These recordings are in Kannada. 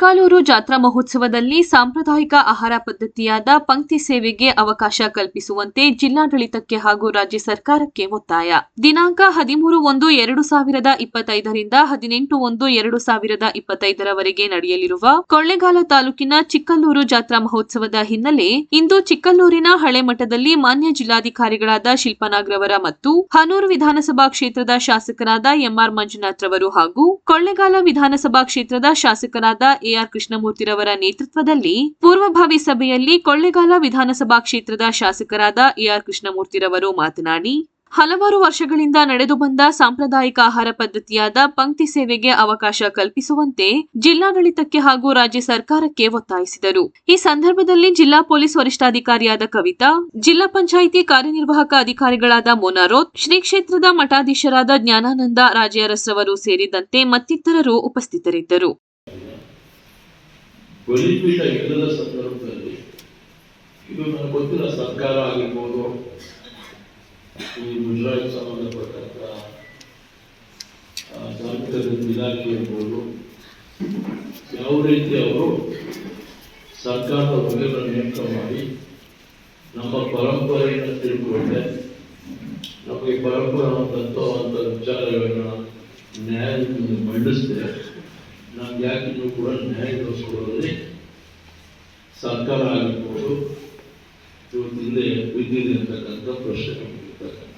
ಚಿಕ್ಕಾಲೂರು ಜಾತ್ರಾ ಮಹೋತ್ಸವದಲ್ಲಿ ಸಾಂಪ್ರದಾಯಿಕ ಆಹಾರ ಪದ್ಧತಿಯಾದ ಪಂಕ್ತಿ ಸೇವೆಗೆ ಅವಕಾಶ ಕಲ್ಪಿಸುವಂತೆ ಜಿಲ್ಲಾಡಳಿತಕ್ಕೆ ಹಾಗೂ ರಾಜ್ಯ ಸರ್ಕಾರಕ್ಕೆ ಒತ್ತಾಯ. ದಿನಾಂಕ 13/1/2025 ರಿಂದ 18/1/2025 ರವರೆಗೆ ನಡೆಯಲಿರುವ ಕೊಳ್ಳೇಗಾಲ ತಾಲೂಕಿನ ಚಿಕ್ಕಲ್ಲೂರು ಜಾತ್ರಾ ಮಹೋತ್ಸವದ ಹಿನ್ನೆಲೆ ಇಂದು ಚಿಕ್ಕಲ್ಲೂರಿನ ಹಳೆ ಮಠದಲ್ಲಿ ಮಾನ್ಯ ಜಿಲ್ಲಾಧಿಕಾರಿಗಳಾದ ಶಿಲ್ಪನಾಗ್ರವರ ಮತ್ತು ಹನೂರು ವಿಧಾನಸಭಾ ಕ್ಷೇತ್ರದ ಶಾಸಕರಾದ ಎಂಆರ್ ಮಂಜುನಾಥ್ ರವರು ಹಾಗೂ ಕೊಳ್ಳೇಗಾಲ ವಿಧಾನಸಭಾ ಕ್ಷೇತ್ರದ ಶಾಸಕರಾದ ಎಆರ್ ಕೃಷ್ಣಮೂರ್ತಿರವರ ನೇತೃತ್ವದಲ್ಲಿ ಪೂರ್ವಭಾವಿ ಸಭೆಯಲ್ಲಿ ಕೊಳ್ಳೇಗಾಲ ವಿಧಾನಸಭಾ ಕ್ಷೇತ್ರದ ಶಾಸಕರಾದ ಎಆರ್ ಕೃಷ್ಣಮೂರ್ತಿರವರು ಮಾತನಾಡಿ, ಹಲವಾರು ವರ್ಷಗಳಿಂದ ನಡೆದು ಬಂದ ಸಾಂಪ್ರದಾಯಿಕ ಆಹಾರ ಪದ್ಧತಿಯಾದ ಪಂಕ್ತಿ ಸೇವೆಗೆ ಅವಕಾಶ ಕಲ್ಪಿಸುವಂತೆ ಜಿಲ್ಲಾಡಳಿತಕ್ಕೆ ಹಾಗೂ ರಾಜ್ಯ ಸರ್ಕಾರಕ್ಕೆ ಒತ್ತಾಯಿಸಿದರು. ಈ ಸಂದರ್ಭದಲ್ಲಿ ಜಿಲ್ಲಾ ಪೊಲೀಸ್ ವರಿಷ್ಠಾಧಿಕಾರಿಯಾದ ಕವಿತಾ, ಜಿಲ್ಲಾ ಪಂಚಾಯಿತಿ ಕಾರ್ಯನಿರ್ವಾಹಕ ಅಧಿಕಾರಿಗಳಾದ ಮೊನಾರೋತ್, ಶ್ರೀ ಕ್ಷೇತ್ರದ ಮಠಾಧೀಶರಾದ ಜ್ಞಾನಾನಂದ ರಾಜರಸ್ರವರು ಸೇರಿದಂತೆ ಮತ್ತಿತರರು ಉಪಸ್ಥಿತರಿದ್ದರು. ಬಲಿಪೀಠ ಯುದ್ಧದ ಸಂದರ್ಭದಲ್ಲಿ ಇದು ನನಗೆ ಗೊತ್ತಿಲ್ಲ, ಸರ್ಕಾರ ಆಗಿರ್ಬೋದು, ಈ ಗುಜರಾತ್ ಸಂಬಂಧಪಟ್ಟಂತ ಸಾಂಸ್ಕೃತಿಕ ಇಲಾಖೆ ಇರ್ಬೋದು, ಯಾವ ರೀತಿ ಅವರು ಸರ್ಕಾರದ ವಲಯಗಳ ನೇಮಕ ಮಾಡಿ ನಮ್ಮ ಪರಂಪರೆಯನ್ನು ತಿಳ್ಕೊಂಡೆ, ನಮಗೆ ಪರಂಪರೆ ತತ್ವವಂತ ವಿಚಾರಗಳನ್ನ ನ್ಯಾಯದಿಂದ ಮಂಡಿಸಿದೆ, ನಮ್ಗೆ ಯಾಕೆ ಇನ್ನೂ ಕೂಡ ನ್ಯಾಯ ದೊರಕಿಸ್ಕೊಳ್ಳೋದ್ರಲ್ಲಿ ಸರ್ಕಾರ ಆಗಿರ್ಬೋದು ಇವತ್ತು ಹಿಂದೆ ಬಿದ್ದಿದೆ ಅಂತಕ್ಕಂಥ ಪ್ರಶ್ನೆ ಇರ್ತಕ್ಕಂಥ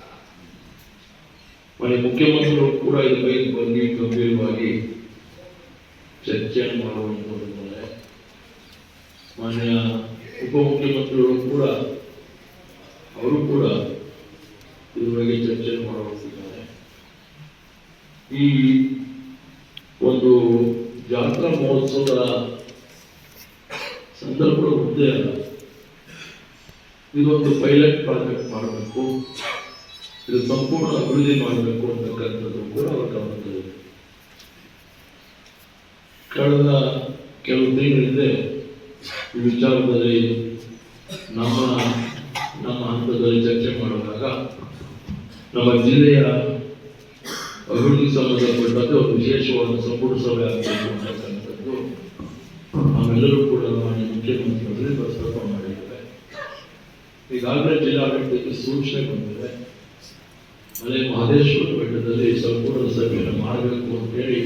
ಮನೆ ಮುಖ್ಯಮಂತ್ರಿಗಳು ಕೂಡ ಇದ್ರ ಬಗ್ಗೆ ಬಂದು ಗಂಭೀರವಾಗಿ ಚರ್ಚೆಯನ್ನು ಮಾಡುವಂಥದ್ದರೆ ಮಾನ್ಯ ಉಪಮುಖ್ಯಮಂತ್ರಿಗಳು ಕೂಡ ಅವರು ಕೂಡ ಇದ್ರ ಬಗ್ಗೆ ಚರ್ಚೆ ಮಾಡುವಂತಿದ್ದಾರೆ. ಈ ಒಂದು ಜಾತ್ರಾ ಮಹೋತ್ಸವದ ಸಂದರ್ಭಗಳು ಒಂದೇ ಅಲ್ಲ, ಇದೊಂದು ಪೈಲಟ್ ಪ್ರಾಜೆಕ್ಟ್ ಮಾಡಬೇಕು, ಇದು ಸಂಪೂರ್ಣ ಅಭಿವೃದ್ಧಿ ಮಾಡಬೇಕು ಅಂತಕ್ಕಂಥದ್ದು ಕೂಡ ಅವರ ಗಮನದಲ್ಲಿದೆ. ಕಳೆದ ಕೆಲವು ತಿಂಗಳಿಂದ ಈ ವಿಚಾರದಲ್ಲಿ ನಮ್ಮ ಹಂತದಲ್ಲಿ ಚರ್ಚೆ ಮಾಡುವಾಗ ನಮ್ಮ ಜಿಲ್ಲೆಯ ಅಭಿವೃದ್ಧಿ ಸಂಬಂಧಪಟ್ಟಂತೆ ಒಂದು ವಿಶೇಷವಾದ ಸಂಪುಟ ಸಭೆ ಆಗಬೇಕು ಅಂತಕ್ಕಂಥದ್ದು ನಾವೆಲ್ಲರೂ ಕೂಡ ಮಾನ್ಯ ಮುಖ್ಯಮಂತ್ರಿಗಳಲ್ಲಿ ಪ್ರಸ್ತಾಪ ಮಾಡಿದ್ದೇವೆ. ಈಗಾಗಲೇ ಜಿಲ್ಲಾಡಳಿತಕ್ಕೆ ಸೂಚನೆ ಬಂದಿದೆ, ಮಲೆ ಮಹದೇಶ್ವರ ಬೆಟ್ಟದಲ್ಲಿ ಸಂಪೂರ್ಣ ಸಭೆಯನ್ನು ಮಾಡಬೇಕು ಅಂತೇಳಿ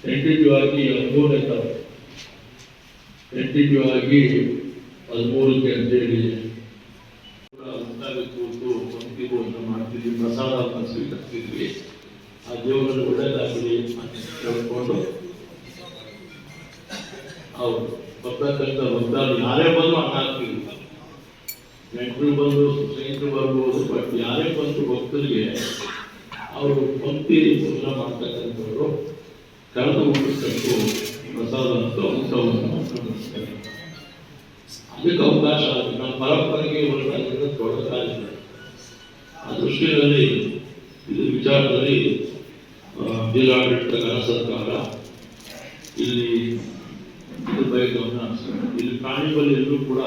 ಟೆಂಟೇಟಿವ್ ಆಗಿ 13ಕ್ಕೆ ಅಂತೇಳಿ ಮಾಡ್ತಿದ್ವಿ, ಪ್ರಸಾದ ಸ್ವೀಕರಿಸ್ತಿದ್ವಿ. ಆ ದೇವರನ್ನು ಒಳ್ಳೆಯದಾಗಲಿ ಅಂತ ಕೇಳಿಕೊಂಡು ಅವರು ಬರ್ತಕ್ಕಂಥ ಭಕ್ತರು ಯಾರೇ ಬಂದು ಅನ್ನ ಹಾಕ್ತಿದ್ವಿ, ನೆಂಟರು ಬಂದು ಸ್ನೇಹಿತರು ಬರ್ಬೋದು, ಬಟ್ ಯಾರೇ ಬಂದು ಭಕ್ತರಿಗೆ ಅವರು ಪಂಕ್ತಿ ಪೂಜೆ ಮಾಡ್ತಕ್ಕಂಥವ್ರು ಕಳೆದ ಊಟಕ್ಕಂತೂ ಪ್ರಸಾದ ಅಂತ ಊಟವನ್ನು ನಡೆಸ್ತಾರೆ. ಅದಕ್ಕೆ ಅವಕಾಶ ಆಗುತ್ತೆ. ನಮ್ಮ ಪರಂಪರೆಗೆ ತೊಡಕಾಗಿದೆ. ಆ ದೃಷ್ಟಿಯಲ್ಲಿ ಇದು ವಿಚಾರದಲ್ಲಿ ಜಿಲ್ಲಾಡಳಿತ ಸರ್ಕಾರ ಇಲ್ಲಿ ಇದ್ರ ಬಗ್ಗೆ ಗಮನ ಹರಿಸ್ತಾರೆ. ಇಲ್ಲಿ ಪ್ರಾಣಿ ಬಲಿಯಲ್ಲೂ ಕೂಡ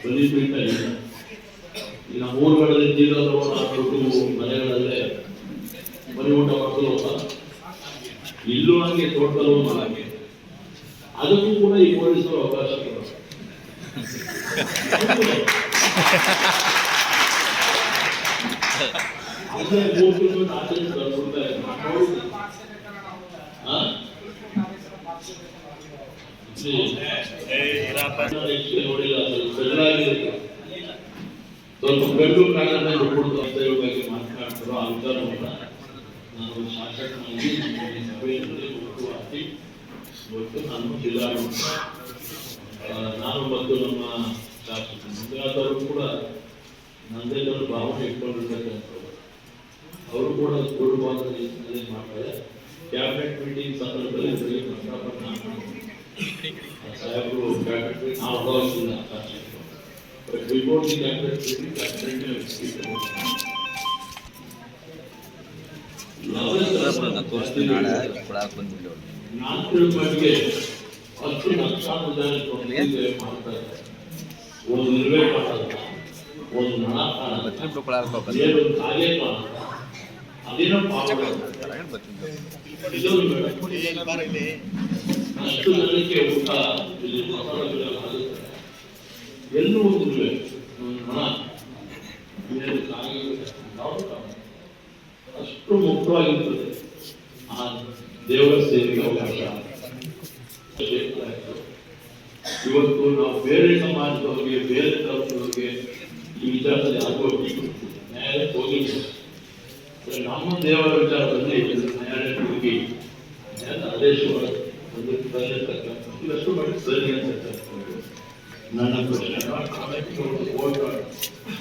ಬಲಿಪೀಠ ಇಲ್ಲ. ಈಗ ನಮ್ಮ ಊರುಗಳಲ್ಲಿ ತೀರದವರು ಹಾಕ್ಬಿಟ್ಟು ಮನೆಗಳಲ್ಲೇ ಬಲಿ ಊಟ ಮಾಡ್ಕೊಂಡು ಹೋಗ್ತಾರೆ. ಇಲ್ಲೂ ಹಂಗೆ ತೋಟದಲ್ಲೂ ಮಾಡಂಗೆ, ಅದಕ್ಕೂ ಕೂಡ ಈ ಪೊಲೀಸರು ಅವಕಾಶ ಕೊಡ್ತಾರೆ. ಅದೇ 3 ತಿಂಗಳು ಆಚರಣೆ ಬರ್ಬಿಡ್ತಾರೆ. ನೋಡಿಲ್ಲ, ಸ್ವಲ್ಪ ಗಂಡು ಕಾಲದ ಹುಡುಗರು ಅಂತ ಬಗ್ಗೆ ಮಾತನಾಡ್ತಾರೋ ಆ ವಿಚಾರವನ್ನ ನಾನು ಶಾಸಕನಾಗಿ ಸಭೆಯಲ್ಲಿ ಮುಖ್ಯವಾಗಿ ಇವತ್ತು ನಾನು ಜಿಲ್ಲಾಡಳಿತ ನಾನು ಮತ್ತು ನಮ್ಮ ಶಾಸಕ ಮಂಜುನಾಥವರು ಕೂಡ ನಂದೇನವರು ಭಾವನೆ ಇಟ್ಕೊಂಡಿರ್ತಕ್ಕಂಥವ್ರು, ಅವರು ಕೂಡ ಪೂರ್ವಭಾಗದ ರೀತಿಯಲ್ಲಿ ಮಾಡ್ತಾರೆ. ಕ್ಯಾಬಿನೆಟ್ ಮೀಟಿಂಗ್ ಸಂದರ್ಭದಲ್ಲಿ ಸಾಹೇಬರು ಕ್ಯಾಬಿನೆಟ್ ಮೀಟಿಂಗ್ ನಾವು ಭಾವಿಸಿಲ್ಲ, but before the cabinet meeting ನಾನು ತಿಳ್ಕೊಂಡ್ಗೆ 10 ಲಕ್ಷಾಂತರ ಜನ ಮಾಡ್ತಾರೆ. ಒಂದು ನಿರ್ವೇ ಮಾಡೋದು, ಒಂದು ನಳ ಕಾಣುತ್ತೆ, ಕಾಲೇ ಕಾಣುತ್ತೆ. ಅದೇನೋ ಪಾಪ ಇದೊಂದು ಅಷ್ಟು ಜನಕ್ಕೆ ಊಟ ಇಲ್ಲಿ ಮಸಾಲೆಗಳೆಲ್ಲ ಆಗುತ್ತೆ. ಎಲ್ಲರೂ ಒಂದು ಹಣ ಅಷ್ಟು ಮುಕ್ತವಾಗಿರ್ತದೆ. ಆ ದೇವರ ಸೇವೆಗೆ ಅವಕಾಶ. ಇವತ್ತು ನಾವು ಬೇರೆ ಸಮಾಜದವ್ರಿಗೆ, ಬೇರೆ ತರದವ್ರಿಗೆ ಈ ವಿಚಾರದಲ್ಲಿ ಆಗೋಗಿ ನ್ಯಾಯಾಲಯಕ್ಕೆ ಹೋಗಿಲ್ಲ. ನಮ್ಮ ದೇವರ ವಿಚಾರದಲ್ಲಿ ನ್ಯಾಯಾಲಯಕ್ಕೆ ಹೋಗಿ ಆದೇಶ ಇದಷ್ಟು ಮಾಡಿ ಸರಿ ಅಂತ ನನ್ನ ಪ್ರಶ್ನೆ.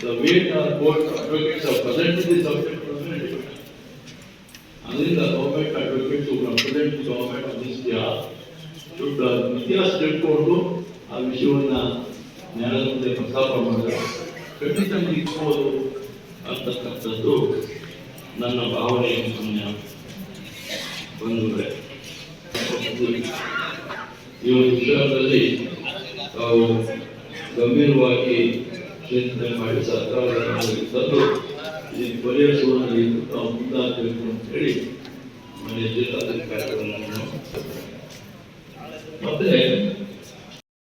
The way the court advocates are presented the subject ಅದರಿಂದ government advocates represent the government on this behalf should ಇತಿಹಾಸ ತಿಳ್ಕೊಂಡು ಆ ವಿಷಯವನ್ನ ನ್ಯಾಯಾಲಯದ ಮುಂದೆ ಪ್ರಸ್ತಾಪ ಮಾಡಿದ್ರೆ ಖಂಡಿತ ನಿಲ್ಬಹುದು ಅಂತಕ್ಕಂಥದ್ದು ನನ್ನ ಭಾವನೆ. ಬಂಧುಗಳೇ, ಈ ಒಂದು ವಿಷಯದಲ್ಲಿ ನಾವು ಗಂಭೀರವಾಗಿ ಚಿಂತನೆ ಮಾಡಿ ಸರ್ಕಾರವನ್ನು ತಂದು ಈ ಪರಿಹರಿಸುವಲ್ಲಿ ತಾವು ಮುಂದಾಗಬೇಕು ಅಂತ ಹೇಳಿ ಮನೆ ಜಿಲ್ಲಾಧಿಕಾರಿಗಳನ್ನು ಮತ್ತೆ